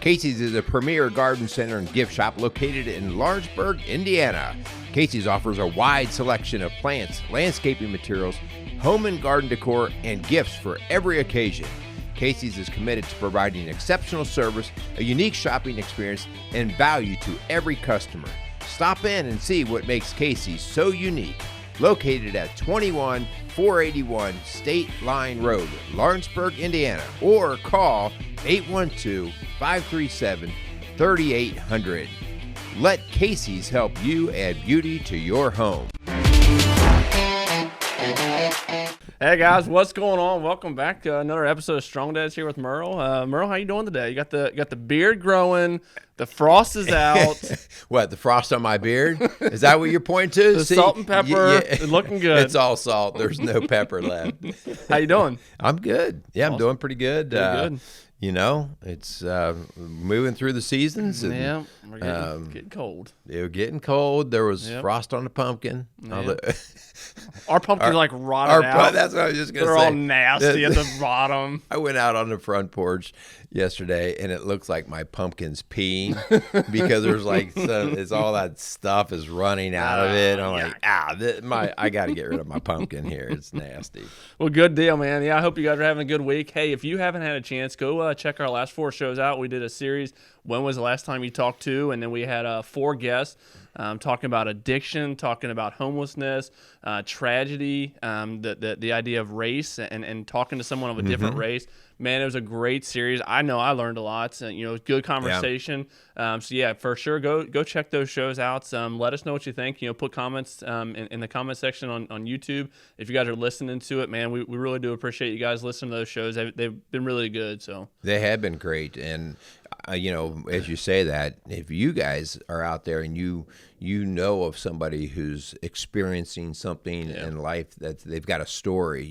Casey's is a premier garden center and gift shop located in Lawrenceburg, Indiana. Casey's offers a wide selection of plants, landscaping materials, home and garden decor, and gifts for every occasion. Casey's is committed to providing exceptional service, a unique shopping experience, and value to every customer. Stop in and see what makes Casey's so unique. Located at 21481 State Line Road, Lawrenceburg, Indiana, or call 812-537-3800. Let Casey's help you add beauty to your home. Hey guys, what's going on? Welcome back to another episode of Strong Dads here with Merle. Merle, how you doing today? You got the beard growing, the frost is out. What, the frost on my beard? Is that what you're pointing to? The salt and pepper is looking good. It's all salt. There's no pepper left. How you doing? I'm good. Yeah, awesome. I'm doing pretty good. Good. You know, it's moving through the seasons. And, yeah, we're getting cold. They were getting cold. There was frost on the pumpkin. Yeah. Our pumpkins like rotted out. That's what I was just going to say. They're all nasty at the bottom. I went out on the front porch yesterday, and it looks like my pumpkin's peeing because there's like it's all that stuff is running out of it. I'm like, I got to get rid of my pumpkin here. It's nasty. Well, good deal, man. Yeah, I hope you guys are having a good week. Hey, if you haven't had a chance, go check our last 4 shows out. We did a series, When Was the Last Time You Talked To? And then we had 4 guests talking about addiction, talking about homelessness, tragedy, the idea of race, and talking to someone of a different race. Man, it was a great series. I know I learned a lot. So, good conversation. Yeah. So yeah, for sure, go check those shows out. Let us know what you think. Put comments in the comment section on YouTube. If you guys are listening to it, man, we really do appreciate you guys listening to those shows. They've been really good. So they have been great, and as you say that, if you guys are out there and you know of somebody who's experiencing something in life that they've got a story,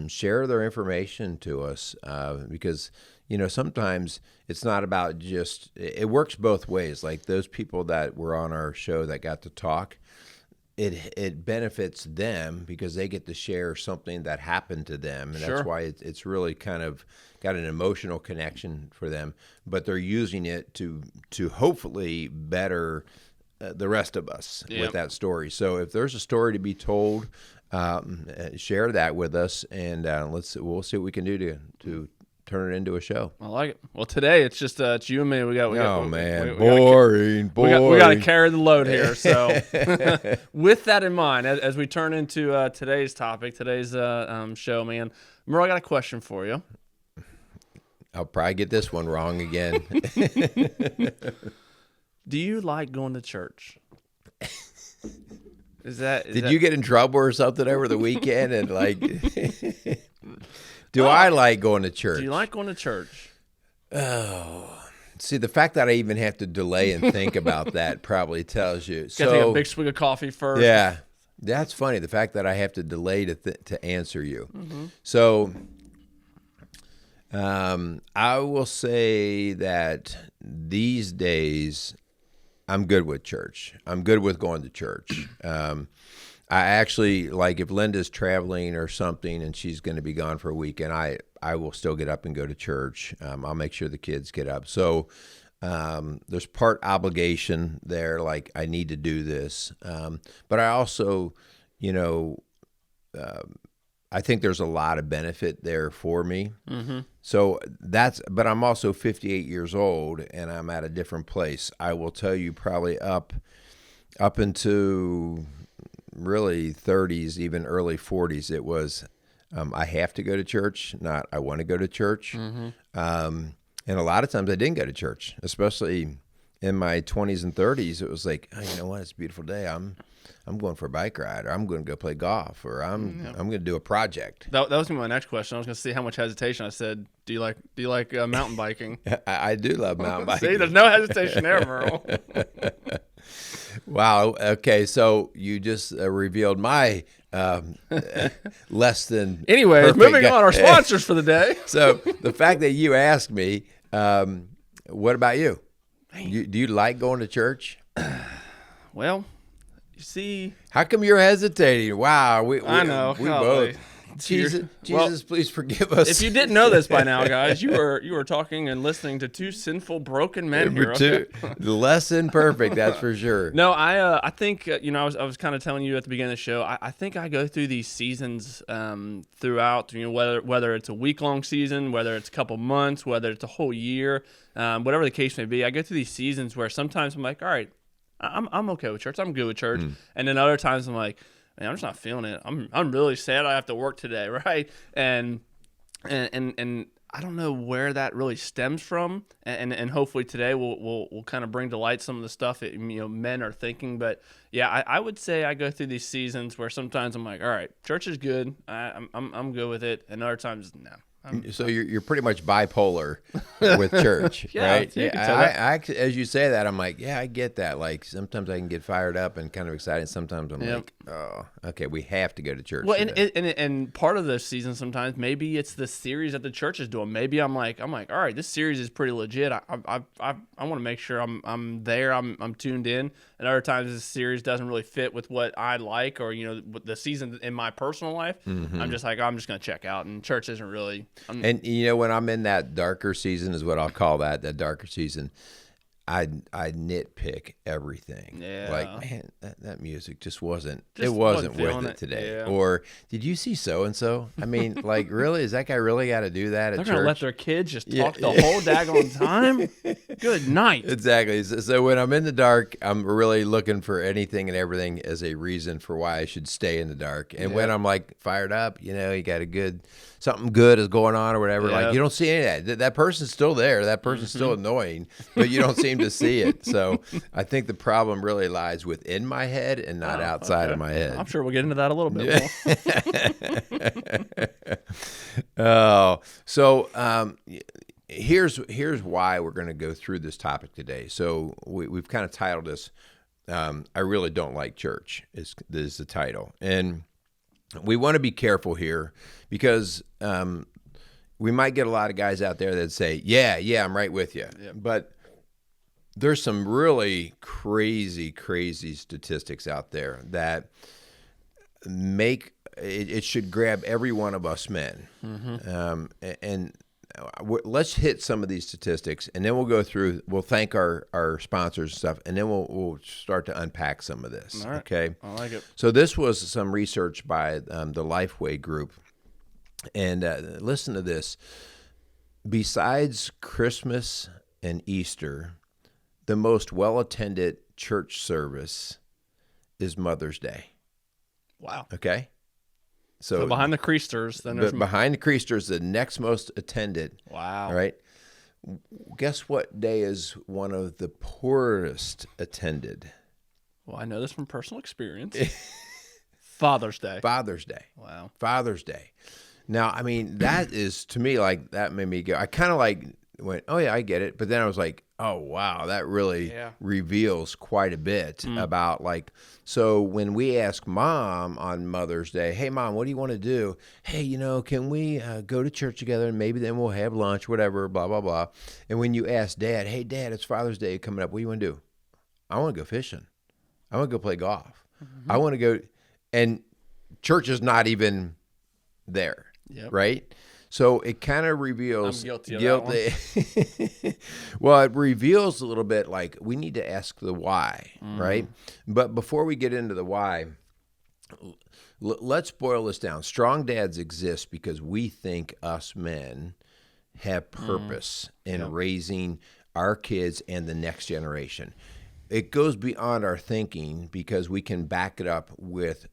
share their information to us because sometimes it's not about just, it works both ways. Like those people that were on our show that got to talk, it benefits them because they get to share something that happened to them, and that's why it's really kind of got an emotional connection for them. But they're using it to hopefully better the rest of us with that story. So if there's a story to be told, share that with us, and we'll see what we can do to turn it into a show. I like it. Well, today it's just it's you and me. We got boring. We got to carry the load here. So, with that in mind, as we turn into today's topic, today's show, man, Merle, I got a question for you. I'll probably get this one wrong again. Do you like going to church? Did you get in trouble or something over the weekend and like? Do I like going to church? Do you like going to church? Oh, see, the fact that I even have to delay and think about that probably tells you. Got to take a big swig of coffee first. Yeah, that's funny. The fact that I have to delay to answer you. Mm-hmm. So, I will say that these days, I'm good with church. I'm good with going to church. I actually, like if Linda's traveling or something and she's going to be gone for a weekend, I will still get up and go to church. I'll make sure the kids get up. So there's part obligation there, like I need to do this. But I also, I think there's a lot of benefit there for me. Mm-hmm. So but I'm also 58 years old and I'm at a different place. I will tell you probably up into really 30s, even early 40s, it was I have to go to church, not I want to go to church. Mm-hmm. And a lot of times I didn't go to church, especially in my 20s and 30s. It was like, oh, you know what, it's a beautiful day. I'm going for a bike ride, or I'm going to go play golf, or I'm going to do a project. That was my next question. I was going to see how much hesitation. I said, do you like mountain biking? I do love mountain biking. See, there's no hesitation there, Merle. Wow. Okay, so you just revealed my less than. Anyways, moving on. Our sponsors for the day. So the fact that you asked me, what about you? Do you like going to church? Well, you see, how come you're hesitating? Wow, I know. We both. Jesus, Well, please forgive us. if you didn't know this by now, guys, you were talking and listening to two sinful, broken men here. Okay? Less than perfect, that's for sure. No, I think I was kind of telling you at the beginning of the show. I think I go through these seasons throughout. Whether it's a week-long season, whether it's a couple months, whether it's a whole year, whatever the case may be. I go through these seasons where sometimes I'm like, all right, I'm okay with church. I'm good with church, and then other times I'm like, man, I'm just not feeling it. I'm really sad I have to work today, right? And I don't know where that really stems from, and hopefully today we'll kind of bring to light some of the stuff that men are thinking. But yeah, I would say I go through these seasons where sometimes I'm like, all right, church is good, I'm good with it, and other times no. So you're pretty much bipolar with church, Yeah, right? Yeah, I as you say that, I'm like, yeah, I get that. Like sometimes I can get fired up and kind of excited. Sometimes I'm like, oh, okay, we have to go to church. Well, and part of the season sometimes maybe it's the series that the church is doing. Maybe I'm like, all right, this series is pretty legit. I want to make sure I'm there. I'm tuned in. And other times this series doesn't really fit with what I like, or with the season in my personal life. I'm just like, I'm just gonna check out, and church isn't really. And when I'm in that darker season is what I'll call that darker season, I nitpick everything. Yeah. Like, man, that music just wasn't with it today. Yeah. Or did you see so and so? I mean, like, really, is that guy really got to do that at They're church? gonna let their kids just talk the whole daggone time. Good night. Exactly. So when I'm in the dark, I'm really looking for anything and everything as a reason for why I should stay in the dark. And when I'm like fired up, you got something good is going on or whatever. Yeah. Like you don't see any of that. That person's still there. That person's still annoying, but you don't seem to see it. So I think the problem really lies within my head and not outside of my head. I'm sure we'll get into that a little bit Oh, more. so here's why we're going to go through this topic today. So we've kind of titled this, I really don't like church is the title. And we want to be careful here because we might get a lot of guys out there that say, yeah, I'm right with you. Yep. But there's some really crazy statistics out there that make it should grab every one of us men. And let's hit some of these statistics, and then we'll go through. We'll thank our sponsors and stuff, and then we'll start to unpack some of this. All right. Okay, I like it. So this was some research by the Lifeway Group, and listen to this. Besides Christmas and Easter, the most well-attended church service is Mother's Day. Wow. Okay. So behind the Creasters, then there's behind the Creasters, the next most attended. Wow. All right. Guess what day is one of the poorest attended? Well, I know this from personal experience. Father's Day. Father's Day. Wow. Father's Day. Now, I mean, that is to me like that made me go. I kind of like went, oh yeah, I get it. But then I was like, oh wow, that really reveals quite a bit about like. So when we ask Mom on Mother's Day, hey Mom, what do you want to do? Hey, can we go to church together and maybe then we'll have lunch, whatever, blah blah blah. And when you ask Dad, hey Dad, it's Father's Day coming up. What do you want to do? I want to go fishing. I want to go play golf. I want to go, and church is not even there. Yep. Right? So it kind of reveals I'm guilty of that one. Well, it reveals a little bit like we need to ask the why, right? But before we get into the why, let's boil this down. Strong dads exist because we think us men have purpose in raising our kids and the next generation. It goes beyond our thinking because we can back it up with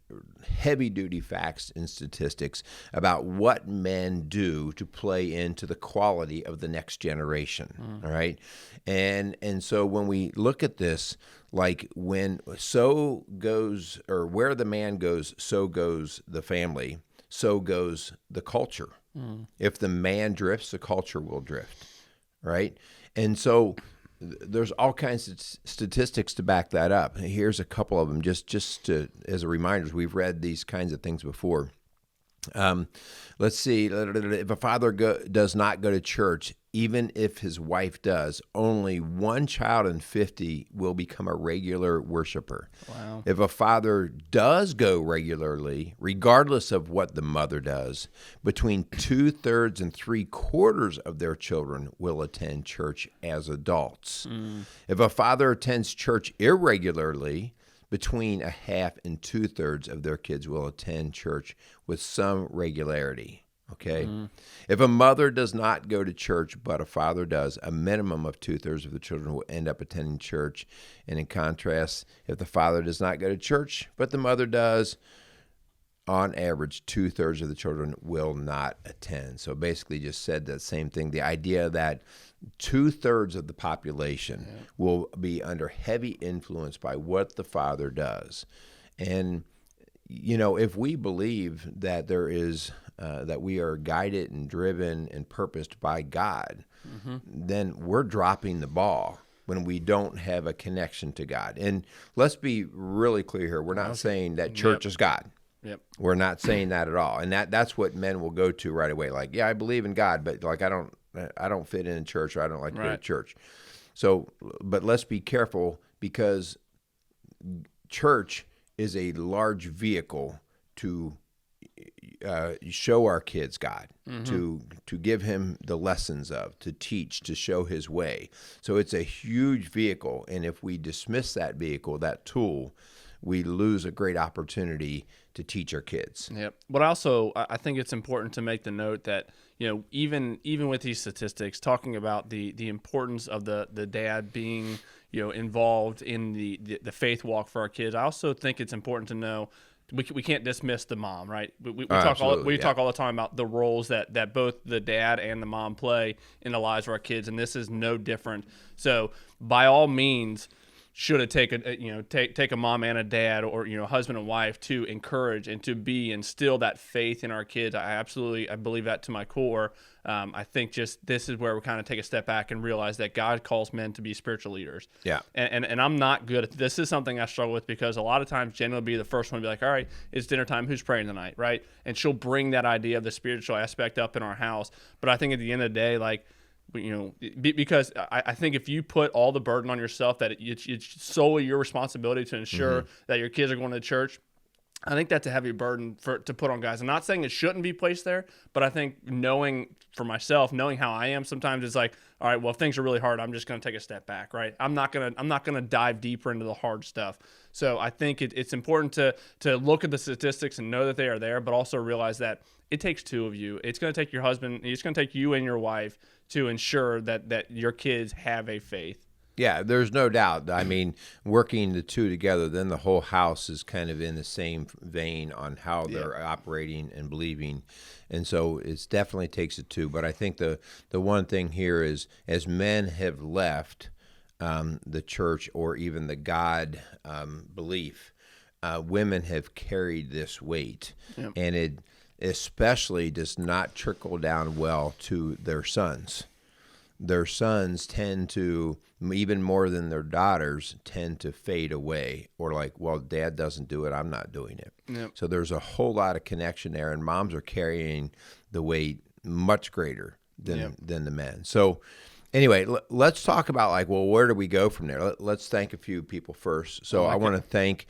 heavy-duty facts and statistics about what men do to play into the quality of the next generation, all right? And so when we look at this, like when so goes, or where the man goes, so goes the family, so goes the culture. If the man drifts, the culture will drift, right? And so there's all kinds of statistics to back that up. Here's a couple of them, just as a reminder. We've read these kinds of things before. Let's see. If a father does not go to church, even if his wife does, only one child in 50 will become a regular worshiper. Wow. If a father does go regularly, regardless of what the mother does, between 2/3 and 3/4 of their children will attend church as adults. If a father attends church irregularly, between a half and 2/3 of their kids will attend church with some regularity. Okay. If a mother does not go to church, but a father does, a minimum of 2/3 of the children will end up attending church. And in contrast, if the father does not go to church, but the mother does, on average, 2/3 of the children will not attend. So basically just said that same thing. The idea that 2/3 of the population will be under heavy influence by what the father does. And, if we believe that there is that we are guided and driven and purposed by God, then we're dropping the ball when we don't have a connection to God. And let's be really clear here. We're not saying that church is God. Yep. We're not saying that at all. And that's what men will go to right away. Like, yeah, I believe in God, but like I don't fit in church, or I don't like to go to church. So, but let's be careful, because church is a large vehicle to show our kids God, to give him the lessons of, to teach, to show his way. So it's a huge vehicle, and if we dismiss that vehicle, that tool, we lose a great opportunity to teach our kids. Yep. But also, I think it's important to make the note that, even with these statistics, talking about the importance of the dad being, involved in the faith walk for our kids, I also think it's important to know we can't dismiss the mom, right? We talk all the time about the roles that both the dad and the mom play in the lives of our kids, and this is no different. So by all means, should it take a mom and a dad, or husband and wife, to encourage and to instill that faith in our kids. I believe that to my core. I think just this is where we kind of take a step back and realize that God calls men to be spiritual leaders. Yeah. And I'm not good at this. Is something I struggle with, because a lot of times Jen will be the first one to be like, all right, it's dinner time. Who's praying tonight? Right. And she'll bring that idea of the spiritual aspect up in our house. But I think at the end of the day, like, because I think if you put all the burden on yourself, that it's solely your responsibility to ensure that your kids are going to church, I think that's a heavy burden to put on guys. I'm not saying it shouldn't be placed there, but I think knowing how I am sometimes, it's like, all right, well, if things are really hard, I'm just going to take a step back, right? I'm not gonna dive deeper into the hard stuff. So I think it's important to look at the statistics and know that they are there, but also realize that it takes two of you. It's going to take your husband. It's going to take you and your wife to ensure that your kids have a faith. Yeah, there's no doubt. I mean, working the two together, then the whole house is kind of in the same vein on how they're operating and believing. And so it definitely takes a two. But I think the one thing here is, as men have left the church, or even the God belief, women have carried this weight. Yep. And it especially does not trickle down well to their sons. Their sons tend to, even more than their daughters, tend to fade away, or like, well, dad doesn't do it, I'm not doing it. Yep. So there's a whole lot of connection there, and moms are carrying the weight much greater than the men. So anyway, let's talk about, like, well, where do we go from there? Let's thank a few people first. So I want to thank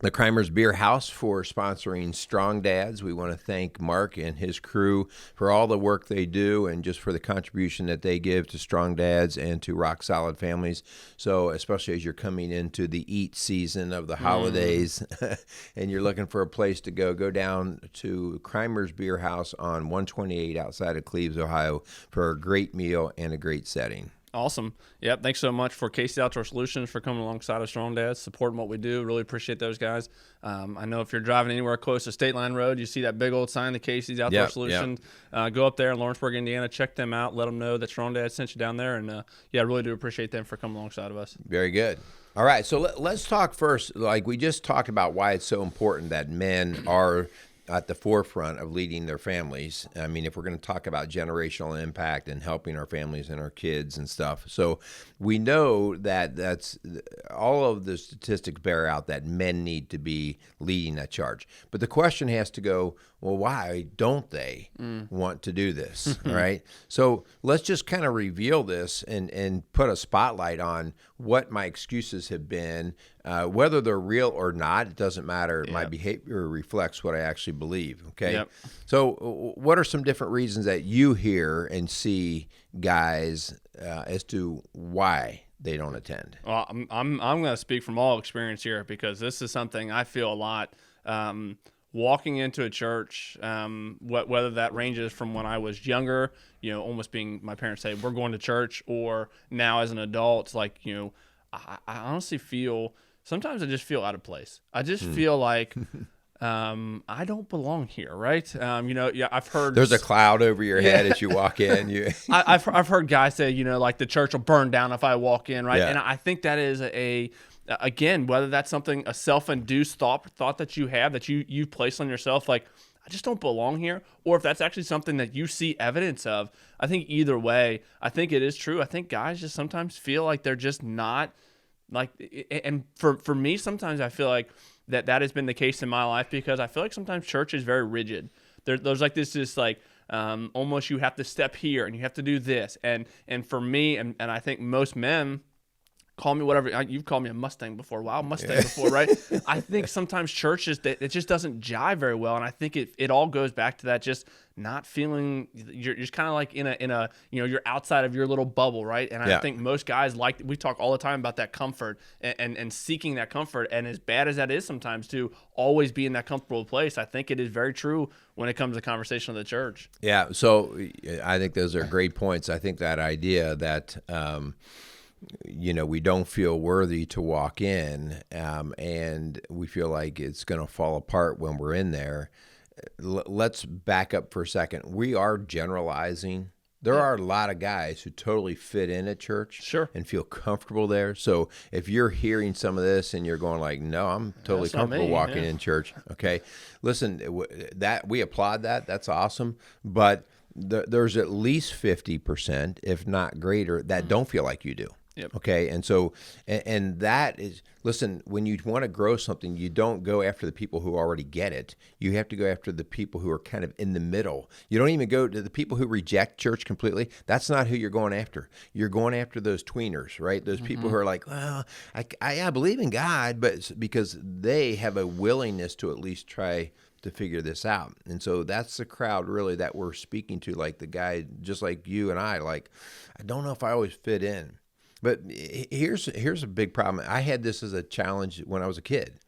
the Kreimer's Beer House for sponsoring Strong Dads. We want to thank Mark and his crew for all the work they do, and just for the contribution that they give to Strong Dads and to Rock Solid Families. So especially as you're coming into the eat season of the holidays and you're looking for a place to go down to Kreimer's Beer House on 128 outside of Cleves, Ohio, for a great meal and a great setting. Awesome. Yep. Thanks so much for Casey Outdoor Solutions for coming alongside of Strong Dads, supporting what we do. Really appreciate those guys. I know if you're driving anywhere close to State Line Road, you see that big old sign, the Casey's Outdoor Solutions. Go up there in Lawrenceburg, Indiana, check them out. Let them know that Strong Dads sent you down there. And really do appreciate them for coming alongside of us. Very good. All right. So let's talk first. Like, we just talked about why it's so important that men are at the forefront of leading their families. I mean, if we're going to talk about generational impact and helping our families and our kids and stuff. So we know that that's all of the statistics bear out that men need to be leading that charge. But the question has to go, well, why don't they want to do this? All right. So let's just kind of reveal this and put a spotlight on what my excuses have been, whether they're real or not. It doesn't matter. My behavior reflects what I actually believe. Okay. Yep. So what are some different reasons that you hear and see, guys, as to why they don't attend? Well, I'm going to speak from all experience here, because this is something I feel a lot. Walking into a church, whether that ranges from when I was younger, almost being, my parents say, we're going to church, or now as an adult, like, I honestly feel, sometimes I just feel out of place. I just feel like I don't belong here, right? I've heard there's a cloud over your head as you walk in. I've heard guys say, like the church will burn down if I walk in, right? Yeah. And I think that is again, whether that's a self-induced thought that you have, that you place on yourself, like, I just don't belong here, or if that's actually something that you see evidence of. I think either way, I think it is true. I think guys just sometimes feel like they're just not, like, and for me, sometimes I feel like that has been the case in my life, because I feel like sometimes church is very rigid. There's like this like, almost, you have to step here and you have to do this. And for me, and I think most men, call me whatever, you've called me a Mustang before, before, right? I think sometimes church it just doesn't jive very well. And I think it all goes back to that, just not feeling, you're just kind of like in a you're outside of your little bubble, right? And I think most guys, like, we talk all the time about that comfort and seeking that comfort. And as bad as that is sometimes, to always be in that comfortable place, I think it is very true when it comes to conversation of the church. Yeah. So I think those are great points. I think that idea that, we don't feel worthy to walk in, and we feel like it's going to fall apart when we're in there. Let's back up for a second. We are generalizing. There are a lot of guys who totally fit in at church, sure, and feel comfortable there. So if you're hearing some of this and you're going like, no, I'm totally comfortable walking in church. Okay. Listen, that we applaud that. That's awesome. But there's at least 50%, if not greater, that don't feel like you do. Yep. Okay. And so, and that is, listen, when you want to grow something, you don't go after the people who already get it. You have to go after the people who are kind of in the middle. You don't even go to the people who reject church completely. That's not who you're going after. You're going after those tweeners, right? Those people who are like, well, I believe in God, but because they have a willingness to at least try to figure this out. And so that's the crowd really that we're speaking to, like the guy, just like you and I, like, I don't know if I always fit in. But here's a big problem. I had this as a challenge when I was a kid.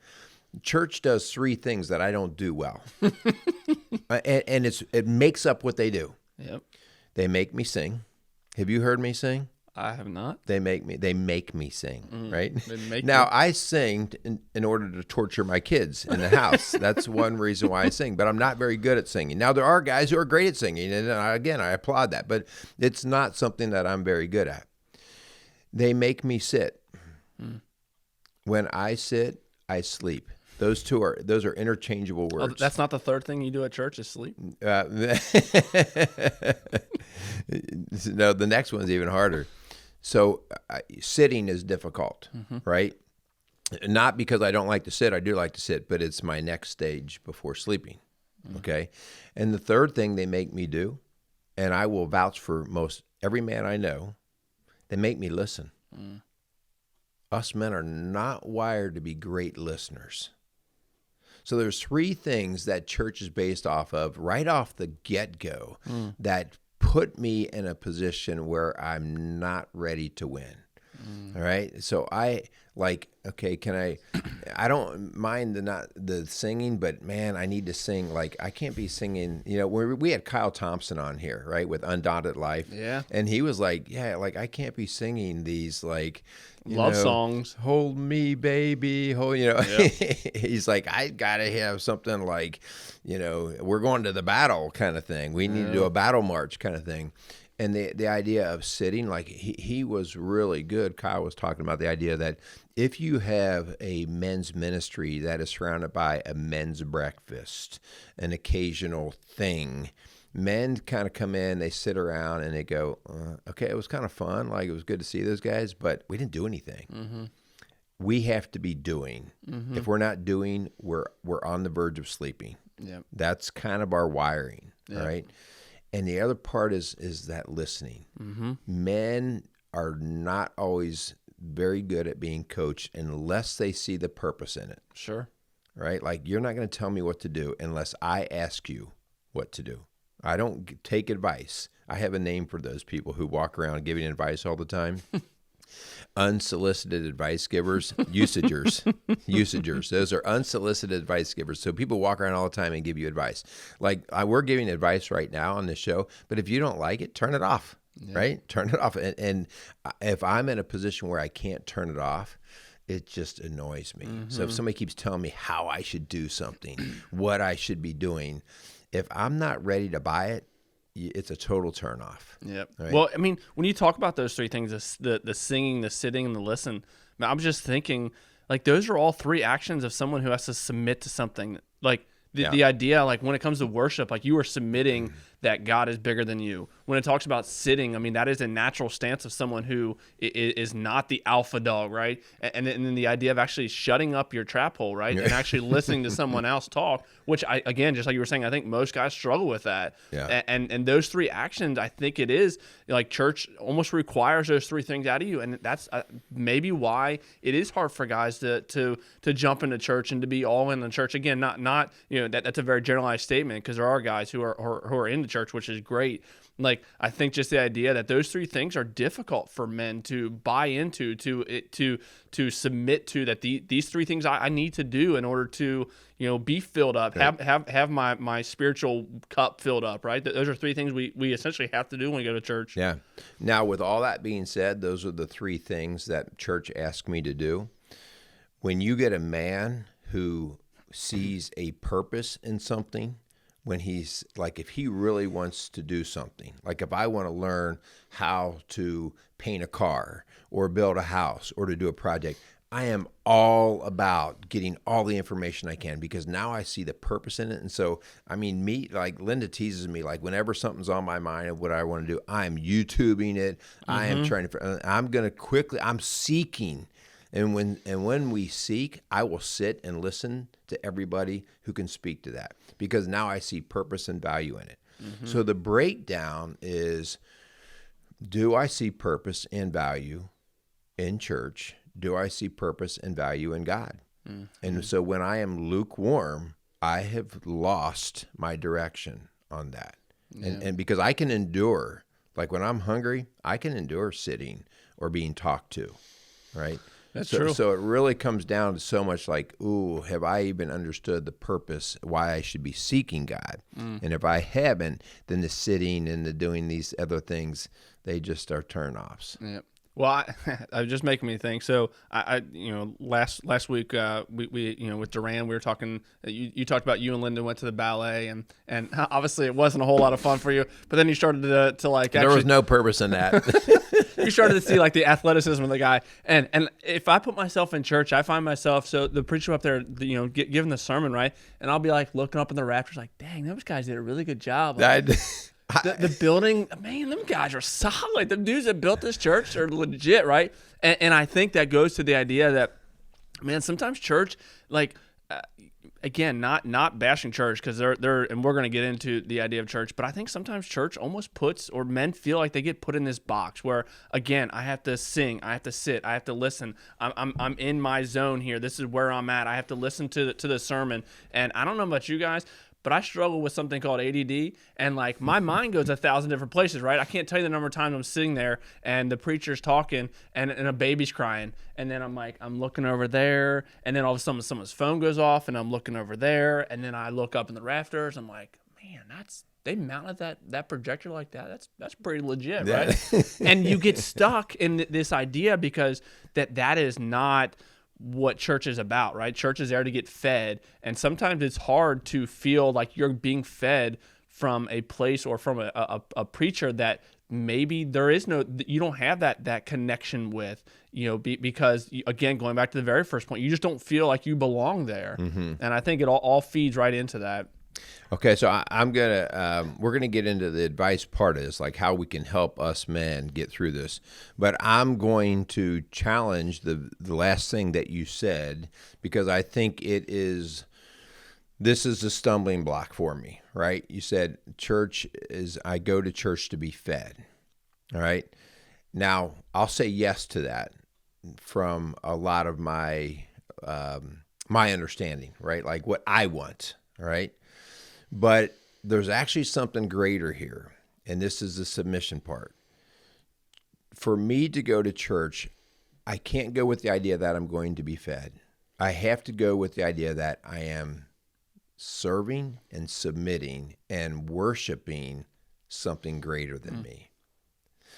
Church does three things that I don't do well, and it makes up what they do. Yep. They make me sing. Have you heard me sing? I have not. They make me sing, right? Now, I sing in order to torture my kids in the house. That's one reason why I sing, but I'm not very good at singing. Now, there are guys who are great at singing, and again, I applaud that, but it's not something that I'm very good at. They make me sit. When I sit, I sleep. Those are interchangeable words. Oh, that's not the third thing you do at church, is sleep? No, the next one's even harder. So sitting is difficult, right? Not because I don't like to sit. I do like to sit, but it's my next stage before sleeping, okay? And the third thing they make me do, and I will vouch for most every man I know, they make me listen. Us men are not wired to be great listeners. So there's three things that church is based off of right off the get-go that put me in a position where I'm not ready to win. All right. So I don't mind the singing, but man, I need to sing. Like, I can't be singing, we had Kyle Thompson on here, right, with Undaunted Life. Yeah. And he was like, like, I can't be singing these, like, love songs. Hold me, baby. He's like, I got to have something like, we're going to the battle kind of thing. We need to do a battle march kind of thing. And the idea of sitting, like he was really good. Kyle was talking about the idea that if you have a men's ministry that is surrounded by a men's breakfast, an occasional thing, men kind of come in, they sit around and they go, okay, it was kind of fun. Like, it was good to see those guys, but we didn't do anything. We have to be doing. If we're not doing, we're on the verge of sleeping. Yep. That's kind of our wiring, Yep. right? And the other part is that listening. Men are not always very good at being coached unless they see the purpose in it. Sure. Right? Like, you're not going to tell me what to do unless I ask you what to do. I don't take advice. I have a name for those people who walk around giving advice all the time. Unsolicited advice givers, usagers. Those are unsolicited advice givers. So people walk around all the time and give you advice. Like, we're giving advice right now on this show, but if you don't like it, turn it off, right? Turn it off. And if I'm in a position where I can't turn it off, it just annoys me. So if somebody keeps telling me how I should do something, what I should be doing, if I'm not ready to buy it, it's a total turnoff. Yep. Right? Well, I mean, when you talk about those three things, the singing, the sitting, and the listen, I was just thinking, like, those are all three actions of someone who has to submit to something. Like, the idea, like, when it comes to worship, like, you are submitting that God is bigger than you. When it talks about sitting, I mean, that is a natural stance of someone who is not the alpha dog, right? And then the idea of actually shutting up your trap hole, right? And actually listening to someone else talk, which, again, just like you were saying, I think most guys struggle with that. Yeah. And those three actions, I think it is, like, church almost requires those three things out of you. And that's maybe why it is hard for guys to jump into church and to be all in the church. Again, not that's a very generalized statement, because there are guys who are in the church, which is great. Like, I think just the idea that those three things are difficult for men to buy into, to submit to, that these three things I need to do in order to, be filled up, have my spiritual cup filled up, right? Those are three things we essentially have to do when we go to church. Yeah. Now, with all that being said, those are the three things that church asked me to do. When you get a man who sees a purpose in something, when he's like, if he really wants to do something, like if I want to learn how to paint a car or build a house or to do a project, I am all about getting all the information I can, because now I see the purpose in it. And so, I mean, like Linda teases me, like, whenever something's on my mind of what I want to do, I'm YouTubing it. I am I'm seeking. And when we seek, I will sit and listen to everybody who can speak to that, because now I see purpose and value in it. So the breakdown is, do I see purpose and value in church? Do I see purpose and value in God? And so when I am lukewarm, I have lost my direction on that. And because I can endure, like when I'm hungry, I can endure sitting or being talked to, right? That's true. So it really comes down to so much like, ooh, have I even understood the purpose, why I should be seeking God? And if I haven't, then the sitting and the doing these other things, they just are turn-offs. Yep. Well, it was just making me think. So I last week we with Duran, we were talking. You talked about you and Linda went to the ballet, and obviously it wasn't a whole lot of fun for you. But then you started to like. There was no purpose in that. You started to see like the athleticism of the guy, and if I put myself in church, I find myself, so the preacher up there, giving the sermon, right, and I'll be like looking up in the rafters, like, dang, those guys did a really good job. Like, the building, man, them guys are solid. The dudes that built this church are legit, right? And I think that goes to the idea that, man, sometimes church, like, again, not bashing church, because they're and we're going to get into the idea of church, but I think sometimes church almost puts, or men feel like they get put in this box where, again, I have to sing, I have to sit, I have to listen. I'm in my zone here. This is where I'm at. I have to listen to the sermon. And I don't know about you guys, but I struggle with something called ADD, and like my mind goes 1,000 different places, right? I can't tell you the number of times I'm sitting there and the preacher's talking and a baby's crying, and then I'm looking over there, and then all of a sudden someone's phone goes off and I'm looking over there, and then I look up in the rafters. I'm like, man, they mounted that projector like that. That's pretty legit, right? And you get stuck in this idea, because that is not what church is about, right? Church is there to get fed, and sometimes it's hard to feel like you're being fed from a place or from a preacher that maybe you don't have that connection with, because, again, going back to the very first point, you just don't feel like you belong there. And I think it all feeds right into that. Okay, so we're gonna get into the advice part of this, like how we can help us men get through this. But I'm going to challenge the last thing that you said, because I think it is this is a stumbling block for me, right? You said I go to church to be fed, all right? Now, I'll say yes to that from a lot of my my understanding, right? Like what I want, all right? But there's actually something greater here, and this is the submission part. For me to go to church, I can't go with the idea that I'm going to be fed. I have to go with the idea that I am serving and submitting and worshiping something greater than me.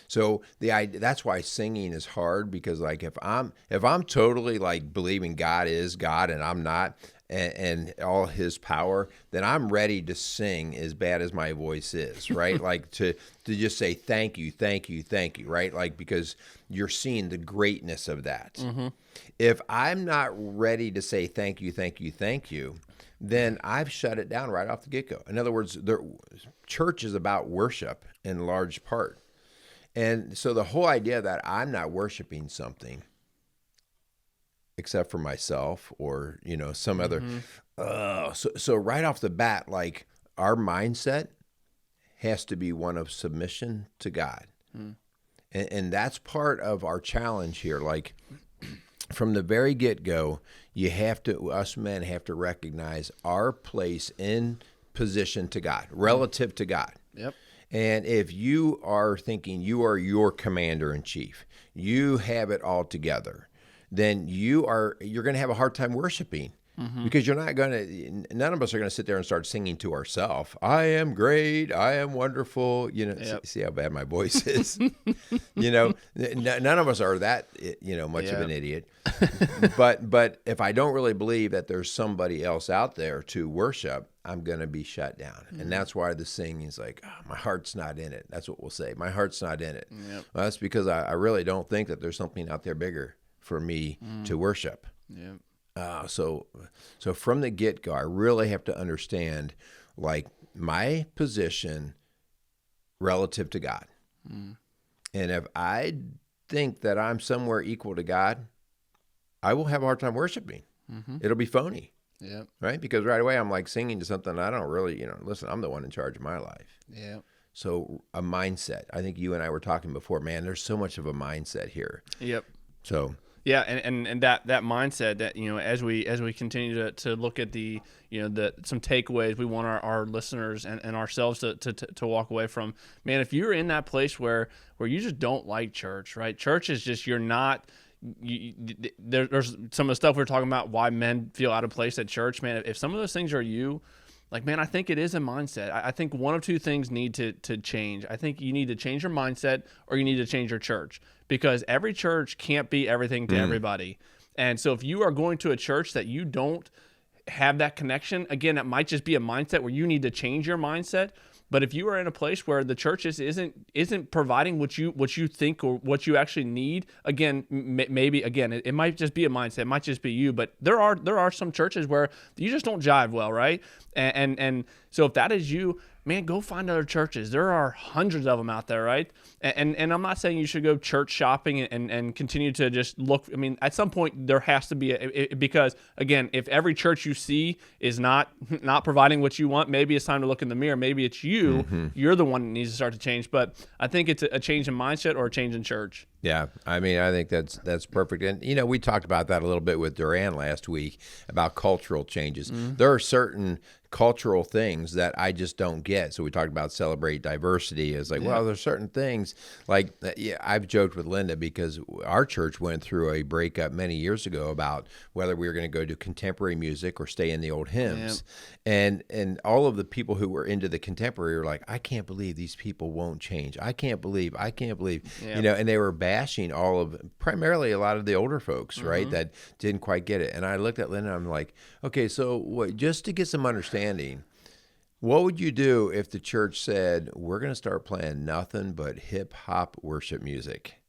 So that's why singing is hard, because like if I'm totally like believing God is God and I'm not, and all his power, then I'm ready to sing as bad as my voice is, right? Like to just say thank you, thank you, thank you, right? Like because you're seeing the greatness of that. Mm-hmm. If I'm not ready to say thank you, thank you, thank you, then I've shut it down right off the get-go. In other words, church is about worship in large part. And so the whole idea that I'm not worshiping something except for myself or, some other, so right off the bat, like our mindset has to be one of submission to God. And that's part of our challenge here. Like from the very get-go, us men have to recognize our place in position to God, relative to God. Yep. And if you are thinking you are your commander in chief, you have it all together, then you're going to have a hard time worshiping, because none of us are going to sit there and start singing to ourselves. I am great. I am wonderful. Yep. See how bad my voice is. None of us are that, much of an idiot. But if I don't really believe that there's somebody else out there to worship, I'm going to be shut down. And that's why the singing is like, my heart's not in it. That's what we'll say. My heart's not in it. Yep. Well, that's because I really don't think that there's something out there bigger for me to worship. Yep. So from the get-go, I really have to understand like my position relative to God. And if I think that I'm somewhere equal to God, I will have a hard time worshiping. It'll be phony. Yeah. Right? Because right away I'm like singing to something I don't really, listen, I'm the one in charge of my life. Yeah. So a mindset. I think you and I were talking before, man, there's so much of a mindset here. Yep. So yeah, and that mindset that, as we continue to look at the some takeaways we want our listeners and ourselves to walk away from, man, if you're in that place where you just don't like church, right? Church is just, you're not. There's some of the stuff we're talking about why men feel out of place at church, man. If some of those things are you, like, man, I think it is a mindset. I think one of two things need to change. I think you need to change your mindset, or you need to change your church, because every church can't be everything to everybody. And so if you are going to a church that you don't have that connection, again, that might just be a mindset where you need to change your mindset. But if you are in a place where the church isn't providing what you think or what you actually need, again, maybe again it might just be a mindset, it might just be you. But there are some churches where you just don't jive well, right? And so if that is you, man, go find other churches. There are hundreds of them out there, right? And I'm not saying you should go church shopping and continue to just look. I mean, at some point there has to be because again, if every church you see is not providing what you want, maybe it's time to look in the mirror. Maybe it's you. You're the one that needs to start to change. But I think it's a change in mindset or a change in church. Yeah, I mean, I think that's perfect. And, we talked about that a little bit with Duran last week about cultural changes. There are certain cultural things that I just don't get. So we talked about celebrate diversity. It's like, well, there's certain things like, I've joked with Linda because our church went through a breakup many years ago about whether we were going to go to contemporary music or stay in the old hymns. And all of the people who were into the contemporary were like, I can't believe these people won't change. I can't believe, and they were bashing primarily a lot of the older folks, right, that didn't quite get it. And I looked at Linda and I'm like, okay, so just to get some understanding, what would you do if the church said, we're going to start playing nothing but hip hop worship music?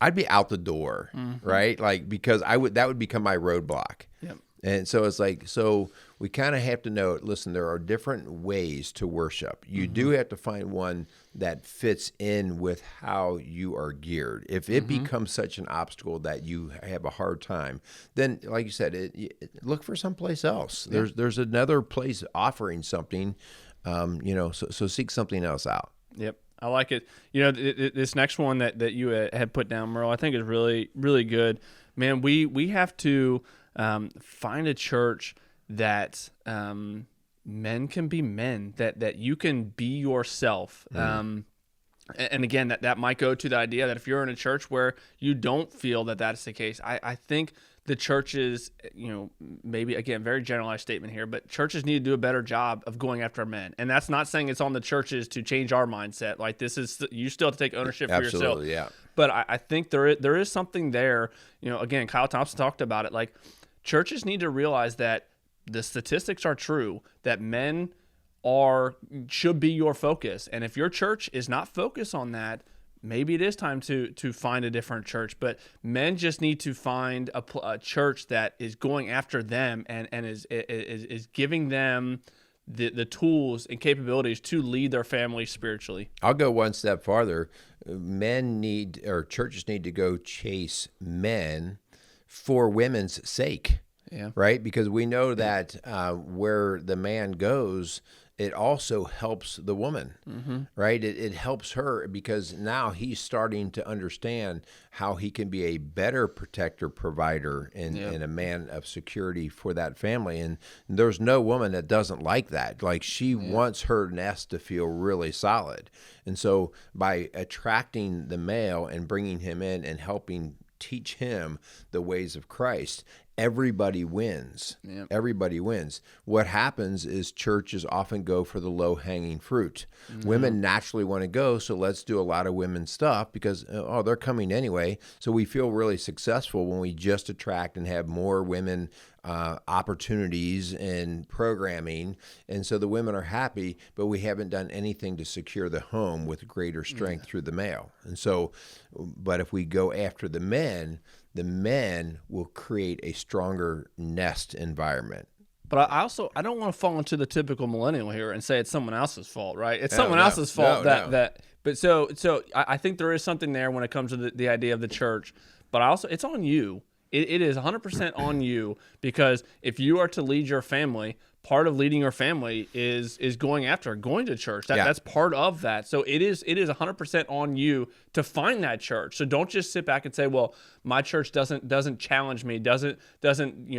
I'd be out the door, right? Like, because that would become my roadblock. Yep. And so it's like, so we kind of have to know, listen, there are different ways to worship. You do have to find one that fits in with how you are geared. If it becomes such an obstacle that you have a hard time, then, like you said, look for someplace else. There's another place offering something, so seek something else out. Yep. I like it. This next one that you had put down, Merle, I think is really, really good. Man, we have to find a church that men can be men, that you can be yourself. And again, that might go to the idea that if you're in a church where you don't feel that that's the case, I think the churches, maybe, again, very generalized statement here, but churches need to do a better job of going after men. And that's not saying it's on the churches to change our mindset. Like, you still have to take ownership for yourself. Absolutely, yeah. But I think there is something there. Again, Kyle Thompson talked about it. Like, churches need to realize that the statistics are true, that men should be your focus. And if your church is not focused on that, maybe it is time to find a different church. But men just need to find a church that is going after them and is giving them the tools and capabilities to lead their family spiritually. I'll go one step farther. Churches need to go chase men for women's sake. Yeah. Right? Because we know that where the man goes, it also helps the woman, right? It helps her because now he's starting to understand how he can be a better protector, provider, and a man of security for that family. And there's no woman that doesn't like that. Like, she wants her nest to feel really solid. And so by attracting the male and bringing him in and helping teach him the ways of Christ, everybody wins. Yep. Everybody wins. What happens is churches often go for the low-hanging fruit. Women naturally want to go, so let's do a lot of women's stuff because, they're coming anyway. So we feel really successful when we just attract and have more women opportunities and programming. And so the women are happy, but we haven't done anything to secure the home with greater strength through the male. And so, but if we go after the men will create a stronger nest environment. But I don't want to fall into the typical millennial here and say it's someone else's fault, right? It's someone else's fault that. But so I think there is something there when it comes to the idea of the church. But it's on you. It is 100% on you, because if you are to lead your family, part of leading your family is going to church. That's part of that. So it is 100% on you to find that church. So don't just sit back and say, well, my church doesn't challenge me, doesn't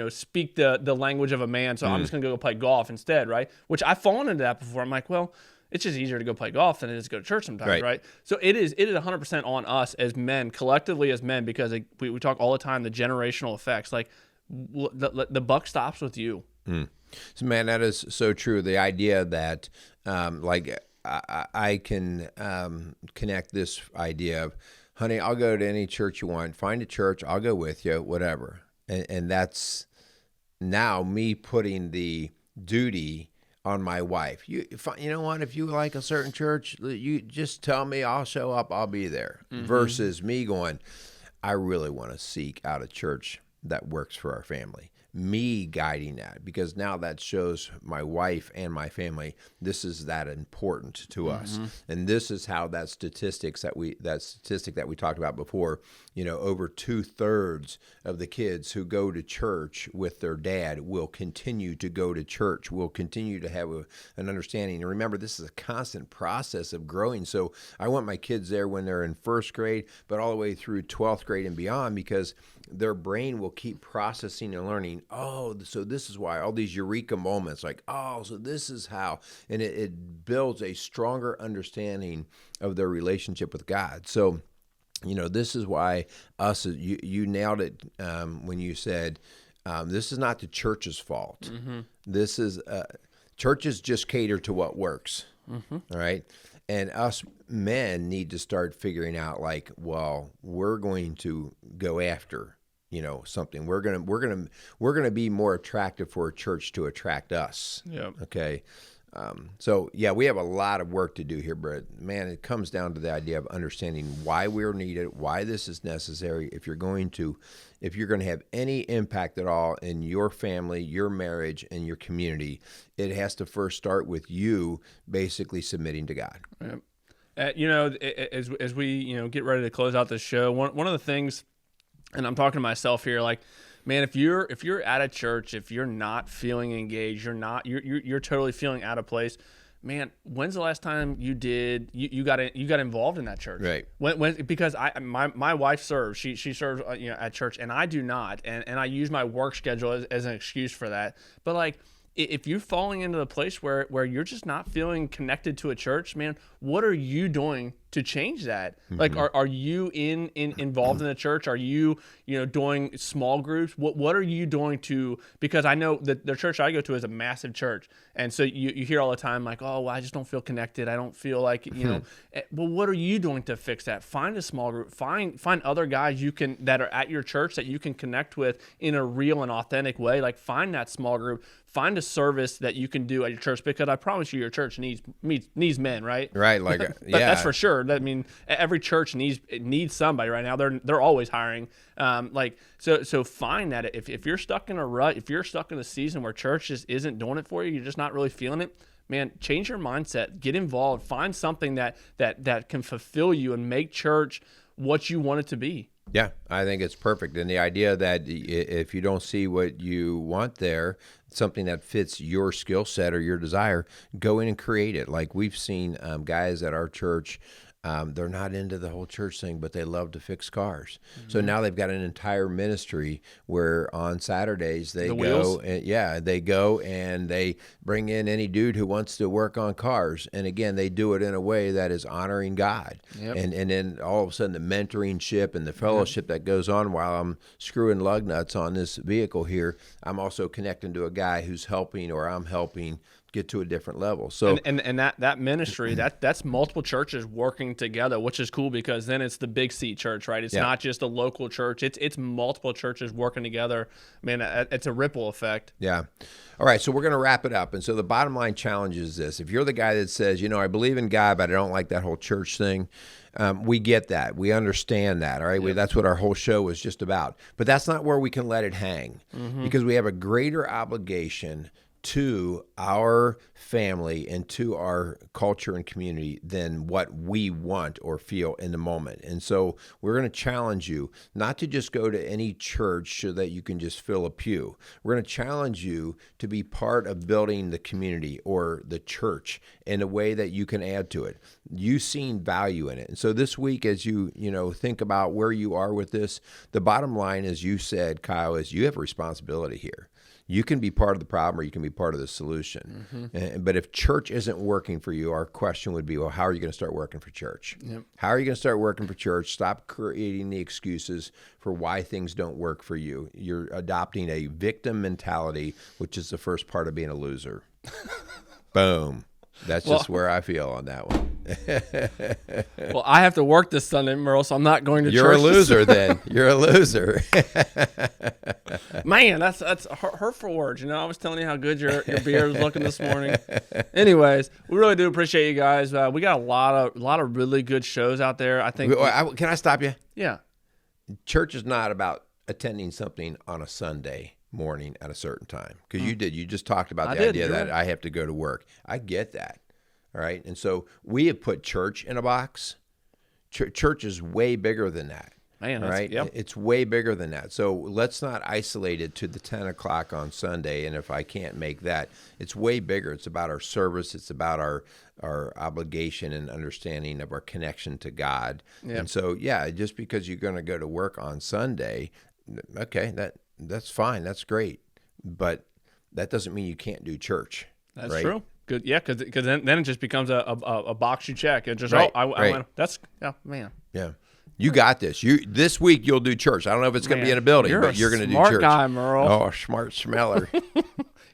speak the language of a man, so I'm just going to go play golf instead, right? Which I've fallen into that before. I'm like, well, it's just easier to go play golf than it is to go to church sometimes, right? So it is 100% on us as men, collectively as men, because we talk all the time, the generational effects. Like, the buck stops with you. So, man, that is so true. The idea that, I can connect this idea of, honey, I'll go to any church you want. Find a church, I'll go with you, whatever. And that's now me putting the duty on my wife. You know what? If you like a certain church, you just tell me, I'll show up, I'll be there. Versus me going, I really want to seek out a church that works for our family. Me guiding that, because now that shows my wife and my family this is that important to us, and this is how that statistic that we talked about before. Over 2/3 of the kids who go to church with their dad will continue to go to church. Will continue to have an understanding. And remember, this is a constant process of growing. So I want my kids there when they're in first grade, but all the way through 12th grade and beyond, because their brain will keep processing and learning. Oh, so this is why, all these eureka moments, like, oh, so this is how. And it builds a stronger understanding of their relationship with God. So, this is why you nailed it when you said, this is not the church's fault. This is, churches just cater to what works. All right. And us men need to start figuring out, like, well, we're going to go after, something. We're gonna be more attractive for a church to attract us. Yeah. Okay. So yeah, we have a lot of work to do here, but man, it comes down to the idea of understanding why we're needed, why this is necessary. If you're going to have any impact at all in your family, your marriage, and your community, it has to first start with you basically submitting to God. Yep. As we get ready to close out this show, one of the things, and I'm talking to myself here, like, man, if you're at a church, if you're not feeling engaged, you're totally feeling out of place, man. When's the last time you got involved in that church? Right. Because my wife serves, she serves at church, and I do not, and I use my work schedule as an excuse for that. But like, if you're falling into the place where you're just not feeling connected to a church, man, what are you doing to change that? Mm-hmm. Like, are you involved in the church? Are you doing small groups? What are you doing to? Because I know that the church I go to is a massive church, and so you hear all the time like, oh, well, I just don't feel connected. I don't feel like Well, what are you doing to fix that? Find a small group. Find other guys that are at your church that you can connect with in a real and authentic way. Like, find that small group. Find a service that you can do at your church, because I promise you, your church needs men, right? Right, like yeah, that's for sure. I mean, every church needs somebody right now. They're always hiring. So find that if you're stuck in a rut, if you're stuck in a season where church just isn't doing it for you, you're just not really feeling it. Man, change your mindset. Get involved. Find something that can fulfill you and make church what you want it to be. Yeah, I think it's perfect. And the idea that if you don't see what you want there, something that fits your skill set or your desire, go in and create it. Like we've seen guys at our church, they're not into the whole church thing, but they love to fix cars. Mm-hmm. So now they've got an entire ministry where on Saturdays they go and they bring in any dude who wants to work on cars. And again, they do it in a way that is honoring God. Yep. And then all of a sudden the mentoringship and the fellowship that goes on while I'm screwing lug nuts on this vehicle here, I'm also connecting to a guy who's helping, or I'm helping get to a different level. So and that ministry, that's multiple churches working together, which is cool, because then it's the big C church, right? It's not just a local church. It's multiple churches working together. I mean, it's a ripple effect. Yeah. All right, so we're going to wrap it up. And so the bottom line challenge is this. If you're the guy that says, I believe in God, but I don't like that whole church thing, we get that. We understand that, all right? Yep. That's what our whole show was just about. But that's not where we can let it hang, because we have a greater obligation to our family and to our culture and community than what we want or feel in the moment. And so we're going to challenge you not to just go to any church so that you can just fill a pew. We're going to challenge you to be part of building the community or the church in a way that you can add to it. You've seen value in it. And so this week, as you think about where you are with this, the bottom line, as you said, Kyle, is you have a responsibility here. You can be part of the problem or you can be part of the solution. Mm-hmm. But if church isn't working for you, our question would be, well, how are you going to start working for church? Yep. How are you going to start working for church? Stop creating the excuses for why things don't work for you. You're adopting a victim mentality, which is the first part of being a loser. Boom. That's just where I feel on that one. Well, I have to work this Sunday, Merle, so I'm not going to church. You're a loser then. You're a loser. Man, that's hurtful words. I was telling you how good your beer was looking this morning. Anyways, we really do appreciate you guys. We got a lot of really good shows out there. I think. Can I stop you? Yeah. Church is not about attending something on a Sunday morning at a certain time, because you just talked about the idea that I have to go to work. I get that. All right. And so we have put church in a box. Church is way bigger than that. Man, right? Yep. It's way bigger than that. So let's not isolate it to the 10 o'clock on Sunday. And if I can't make that, it's way bigger. It's about our service. It's about our obligation and understanding of our connection to God. Yep. And so, just because you're going to go to work on Sunday, okay, that's fine. That's great. But that doesn't mean you can't do church. That's right? true. Good. Yeah, because then it just becomes a box you check. It just, right. I went, man. Yeah. You got this. This week you'll do church. I don't know if it's going to be in a building, but you're going to do church. Smart guy, Merle. Oh, smart smeller.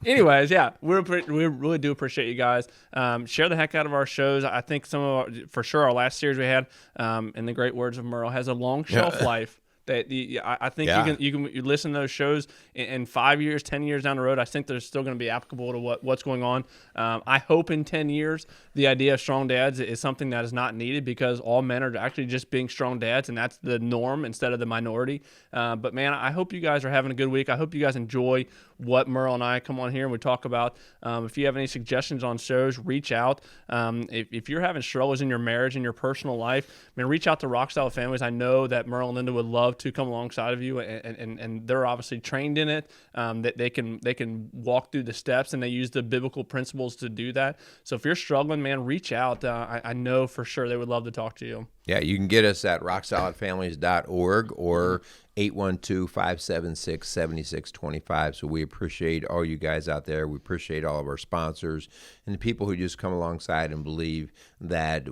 Anyways, we really do appreciate you guys. Share the heck out of our shows. I think for sure our last series we had, in the great words of Merle, has a long shelf life. I think Yeah. you can listen to those shows in 5 years, 10 years down the road. I think they're still going to be applicable to what's going on. I hope in 10 years the idea of strong dads is something that is not needed, because all men are actually just being strong dads, and that's the norm instead of the minority. But man, I hope you guys are having a good week. I hope you guys enjoy what Merle and I come on here and we talk about. If you have any suggestions on shows, reach out. If you're having struggles in your marriage and your personal life, man, reach out to Rock Solid Families. I know that Merle and Linda would love to come alongside of you, and they're obviously trained in it. That they can walk through the steps, and they use the biblical principles to do that. So if you're struggling, man, reach out. I know for sure they would love to talk to you. Yeah, you can get us at rocksolidfamilies.org or 812-576-7625. So we appreciate all you guys out there. We appreciate all of our sponsors and the people who just come alongside and believe that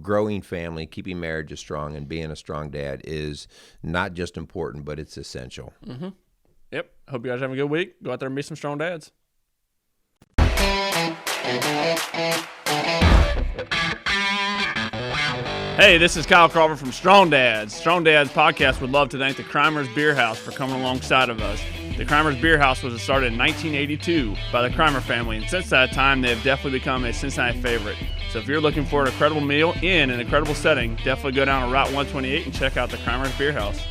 growing family, keeping marriages strong, and being a strong dad is not just important, but it's essential. Mm-hmm. Yep. Hope you guys have a good week. Go out there and be some strong dads. Hey, this is Kyle Crawford from Strong Dads. Strong Dads podcast would love to thank the Crimers Beer House for coming alongside of us. The Crimers Beer House was started in 1982 by the Crimer family, and since that time, they have definitely become a Cincinnati favorite. So if you're looking for an incredible meal in an incredible setting, definitely go down to Route 128 and check out the Crimers Beer House.